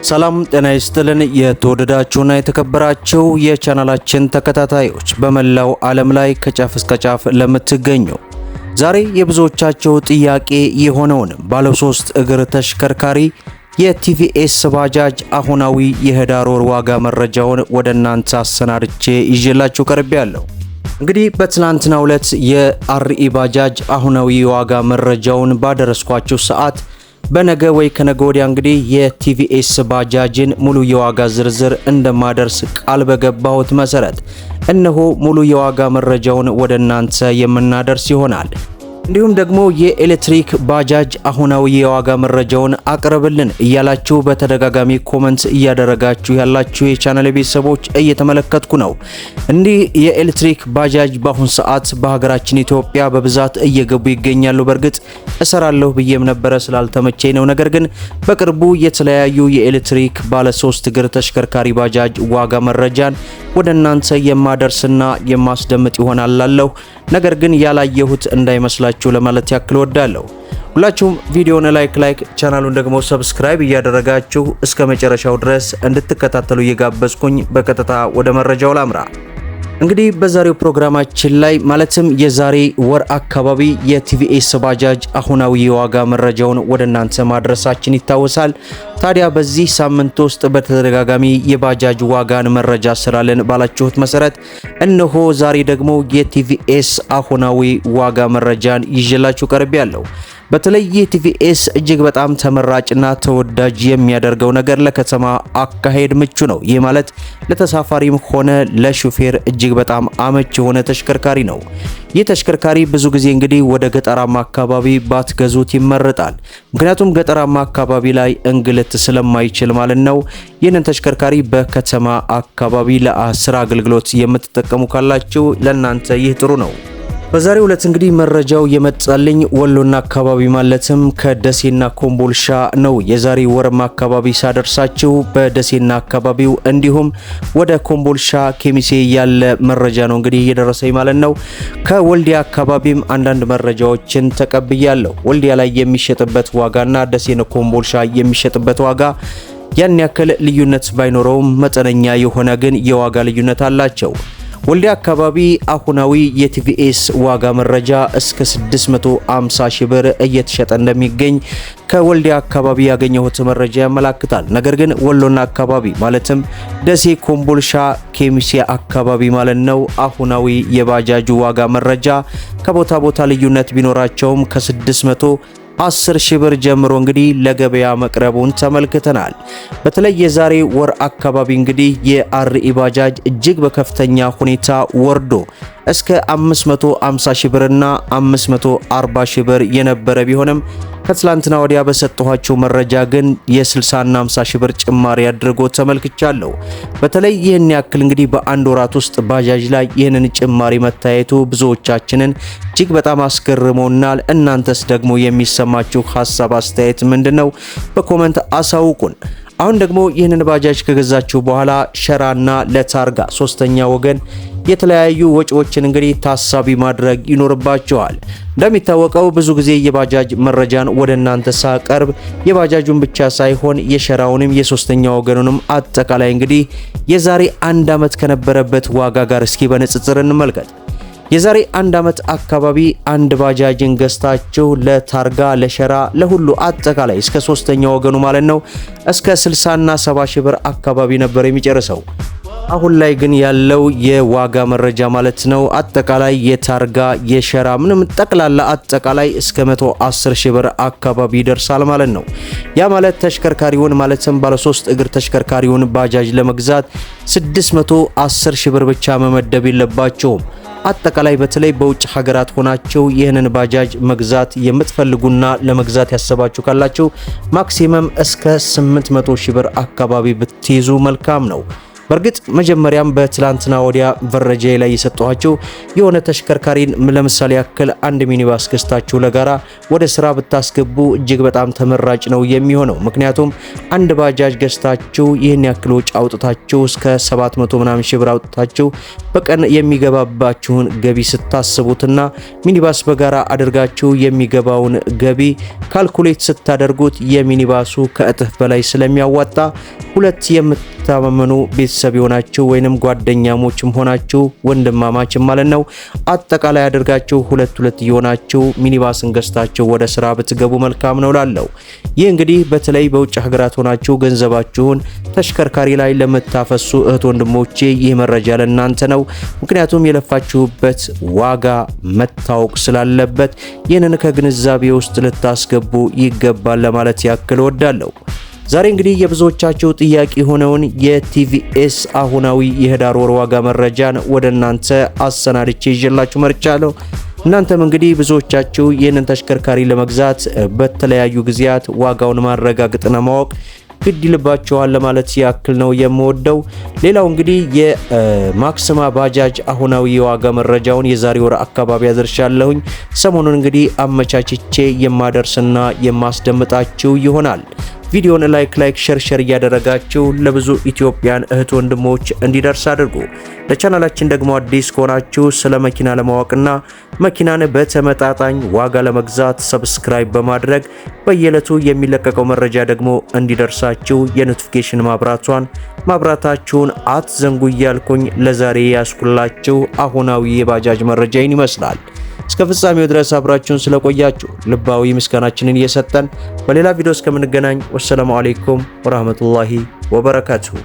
ሰላም ጤና ይስጥልን። የተወደዳችሁና የተከበራችሁ የቻናላችን ተከታታዮች በመላው ዓለም ላይ ከጫፍ እስከ ጫፍ ለምትገኙ ዛሬ የብዙዎቻችሁ ጥያቄ የሆነውን ባለ 3 እግር ተሽከርካሪ የቲቪኤስ ባጃጅ አሁናዊ የህዳር ወር ዋጋ መረጃውን ወደ እናንተ አሰናድቼ ይዤላችሁ ቀርቤያለሁ። እንግዲህ በትናንትናው ዕለት የአርኢ ባጃጅ አሁናዊ የዋጋ መረጃውን ባደረስኳችሁ ሰዓት በነገ ወይ ከነገ ወዲያ እንግዲህ የቲቪኤስ ባጃጅን ሙሉ የዋጋ ዝርዝር እንደማደርስ ቃል በገባሁት መሰረት እነሆ ሙሉ የዋጋ መረጃውን ወደ እናንተ የምናደርስ ይሆናል። እንዲሁም ደግሞ የኤሌክትሪክ ባጃጅ አሁናዊ የዋጋ መረጃውን አቅርብልን እያላችሁ በተደጋጋሚ ኮሜንት እያደረጋችሁ ያላችሁ የቻናል ቤተሰቦች እየተመለከትኩ ነው። እንዲህ የኤሌክትሪክ ባጃጅ በአሁን ሰዓት በሀገራችን ኢትዮጵያ በብዛት እየገቡ ይገኛሉ። በእርግጥ እሰራለሁ ብዬም ነበረ ስላልተመቸኝ ነው። ነገር ግን በቅርቡ የተለያዩ የኤሌክትሪክ ባለ 3 እግር ተሽከርካሪ ባጃጅ ዋጋ መረጃን ወደ እናንተ የማደርስና የማስደምጥ ይሆናል ላለሁ። ነገር ግን ያላየሁት እንዳይመስላችሁ ለማለት ያክል ወዳለሁ። ሁላችሁም ቪዲዮውን ላይክ ቻናሉን ደግሞ ሰብስክራይብ እያደረጋችሁ እስከ መጨረሻው ድረስ እንድትከታተሉ እየጋበዝኩኝ በቀጥታ ወደ መረጃው ላምራ። እንግዲህ በዛሬው ፕሮግራማችን ላይ ማለትም የዛሬ ወር አካባቢ የቲቪኤስ ባጃጅ አሁናዊ የዋጋ መረጃውን ወደ እናንተ ማድረሳችን ይታወሳል። ታዲያ በዚህ ሳምንት ውስጥ በተደጋጋሚ የባጃጅ ዋጋን መረጃ ስላለን ባላችሁት መሰረት እነሆ ዛሬ ደግሞ የቲቪኤስ አሁናዊ ዋጋ መረጃን ይዤላችሁ ቀርቤያለሁ። በተለይ የቲቪኤስ እጅግ በጣም ተመራጭና ተወዳጅ የሚያደርገው ነገር ለከተማ አካሄድ ምቹ ነው። ይህ ማለት ለተሳፋሪም ሆነ ለሹፌር እጅግ በጣም አመች የሆነ ተሽከርካሪ ነው። ይህ ተሽከርካሪ ብዙ ጊዜ እንግዲህ ወደ ገጠራማ አካባቢ ባትገዙት ይመረጣል። ምክንያቱም ገጠራማ አካባቢ ላይ እንግልት ስለማይችል ማለት ነው። ይህንን ተሽከርካሪ በከተማ አካባቢ ለስራ አገልግሎት የምትጠቀሙ ካላችሁ ለእናንተ ይህ ጥሩ ነው። በዛሬው ዕለት እንግዲህ መረጃው የመጣልኝ ወሎና አካባቢ ማለትም ከደሴና ኮምቦልሻ ነው። የዛሬ ወርም አካባቢ ሳደርሳችሁ በደሴና አካባቢው እንዲሁም ወደ ኮምቦልሻ ኬሚሴ ያለ መረጃ ነው እንግዲህ እየደረሰኝ ማለት ነው። ከወልዲያ አካባቢም አንዳንድ መረጃዎችን ተቀብያለሁ። ወልዲያ ላይ የሚሸጥበት ዋጋና ደሴና ኮምቦልሻ የሚሸጥበት ዋጋ ያን ያክል ልዩነት ባይኖረውም መጠነኛ የሆነ ግን የዋጋ ልዩነት አላቸው። ወልዲያ አካባቢ አሁናዊ የቲቪኤስ ዋጋ መረጃ እስከ 650 ሺህ ብር እየተሸጠ እንደሚገኝ ከወልዲያ አካባቢ ያገኘሁት መረጃ ያመላክታል። ነገር ግን ወሎና አካባቢ ማለትም ደሴ፣ ኮምቦልሻ፣ ኬሚሴ አካባቢ ማለት ነው አሁናዊ የባጃጁ ዋጋ መረጃ ከቦታ ቦታ ልዩነት ቢኖራቸውም ከ610 ሺህ ብር ጀምሮ እንግዲህ ለገበያ መቅረቡን ተመልክተናል። በተለይ የዛሬ ወር አካባቢ እንግዲህ የአርኢ ባጃጅ እጅግ በከፍተኛ ሁኔታ ወርዶ እስከ 550 ሺህ ብርና 540 ሺህ ብር የነበረ ቢሆንም ከትላንትና ወዲያ በሰጠኋቸው መረጃ ግን የ60 እና 50 ሺህ ብር ጭማሪ አድርጎ ተመልክቻለሁ። በተለይ ይህን ያክል እንግዲህ በአንድ ወራት ውስጥ ባጃጅ ላይ ይህንን ጭማሪ መታየቱ ብዙዎቻችንን እጅግ በጣም አስገርሞናል። እናንተስ ደግሞ የሚሰማችሁ ሐሳብ አስተያየት ምንድነው? በኮሜንት አሳውቁን። አሁን ደግሞ ይህንን ባጃጅ ከገዛችሁ በኋላ ሸራና ለታርጋ ሶስተኛ ወገን የተለያዩ ወጪዎችን እንግዲህ ታሳቢ ማድረግ ይኖርባቸዋል። እንደሚታወቀው ብዙ ጊዜ የባጃጅ መረጃን ወደ እናንተ ሳቀርብ የባጃጁን ብቻ ሳይሆን የሸራውንም የሶስተኛ ወገኑንም አጠቃላይ እንግዲህ የዛሬ 1 ዓመት ከነበረበት ዋጋ ጋር እስኪ በንጽጽር እንመልከት። የዛሬ 1 ዓመት አካባቢ አንድ ባጃጅን ገዝታችሁ ለታርጋ ለሸራ ለሁሉ አጠቃላይ እስከ ሶስተኛ ወገኑ ማለት ነው እስከ 60 እና 70 ሺህ ብር አካባቢ ነበር የሚጨርሰው። አሁን ላይ ግን ያለው የዋጋ መረጃ ማለት ነው አጠቃላይ የታርጋ የሸራ ምንም ጠቅላላ አጠቃላይ እስከ 110 ሺህ ብር አካባቢ ይደርሳል ማለት ነው። ያ ማለት ተሽከርካሪውን ማለትም ባለ 3 እግር ተሽከርካሪውን ባጃጅ ለመግዛት 610 ሺህ ብር ብቻ መመደብ የለባቸውም። አጠቃላይ በተለይ በውጭ ሀገራት ሆናችሁ ይህንን ባጃጅ መግዛት የምትፈልጉና ለመግዛት ያሰባችሁ ካላችሁ ማክሲመም እስከ 800 ሺህ ብር አካባቢ ብትይዙ መልካም ነው። በርግጥ መጀመሪያም በትላንትና ወዲያ መረጃ ላይ የሰጠኋችሁ የሆነ ተሽከርካሪን ለምሳሌ ያክል አንድ ሚኒባስ ገዝታችሁ ለጋራ ወደ ስራ ብታስገቡ እጅግ በጣም ተመራጭ ነው የሚሆነው። ምክንያቱም አንድ ባጃጅ ገዝታችሁ ይህን ያክል ወጪ አውጥታችሁ እስከ 700 ምናምን ሺህ ብር አውጥታችሁ በቀን የሚገባባችሁን ገቢ ስታስቡትና ሚኒባስ በጋራ አድርጋችሁ የሚገባውን ገቢ ካልኩሌት ስታደርጉት የሚኒባሱ ከእጥፍ በላይ ስለሚያዋጣ ሁለት የምትታመኑ ቤተሰብ የሆናችሁ ወይንም ጓደኛሞችም ሆናችሁ ወንድማማችም ማለት ነው አጠቃላይ አድርጋችሁ ሁለት የሆናችሁ ሚኒባስን ገዝታችሁ ወደ ስራ ብትገቡ መልካም ነው ላለው። ይህ እንግዲህ በተለይ በውጭ ሀገራት ሆናችሁ ገንዘባችሁን ተሽከርካሪ ላይ ለምታፈሱ እህት ወንድሞቼ ይህ መረጃ ለእናንተ ነው። ምክንያቱም የለፋችሁበት ዋጋ መታወቅ ስላለበት ይህንን ከግንዛቤ ውስጥ ልታስገቡ ይገባል ለማለት ያክል ወዳለው። ዛሬ እንግዲህ የብዙዎቻችሁ ጥያቄ ሆነውን የቲቪኤስ አሁናዊ የህዳር ወር ዋጋ መረጃን ወደ እናንተ አሰናድቼ ይዤላችሁ መርጫለሁ። እናንተም እንግዲህ ብዙዎቻችሁ ይህንን ተሽከርካሪ ለመግዛት በተለያዩ ጊዜያት ዋጋውን ማረጋገጥና ማወቅ ግድ ይልባችኋል ለማለት ያክል ነው የምወደው። ሌላው እንግዲህ የማክሲማ ባጃጅ አሁናዊ የዋጋ መረጃውን የዛሬ ወር አካባቢ አድርሻለሁኝ። ሰሞኑን እንግዲህ አመቻችቼ የማደርስና የማስደምጣችሁ ይሆናል። ቪዲዮን ላይክ ሼር እያደረጋችሁ ለብዙ ኢትዮጵያን እህት ወንድሞች እንዲደርስ አድርጉ። ለቻናላችን ደግሞ አዲስ ከሆናችሁ ስለ መኪና ለማወቅና መኪናን በተመጣጣኝ ዋጋ ለመግዛት ሰብስክራይብ በማድረግ በየዕለቱ የሚለቀቀው መረጃ ደግሞ እንዲደርሳችሁ የኖቲፊኬሽን ማብራታችሁን አትዘንጉ እያልኩኝ ለዛሬ ያስኩላችሁ አሁናዊ የባጃጅ መረጃን ይመስላል። እስከ ፍጻሜው ድረስ አብራችሁን ስለቆያችሁ ልባዊ ምስጋናችንን እየሰጠን በሌላ ቪዲዮ እስከምንገናኝ ወሰላሙ አለይኩም ወራህመቱላሂ ወበረካቱሁ።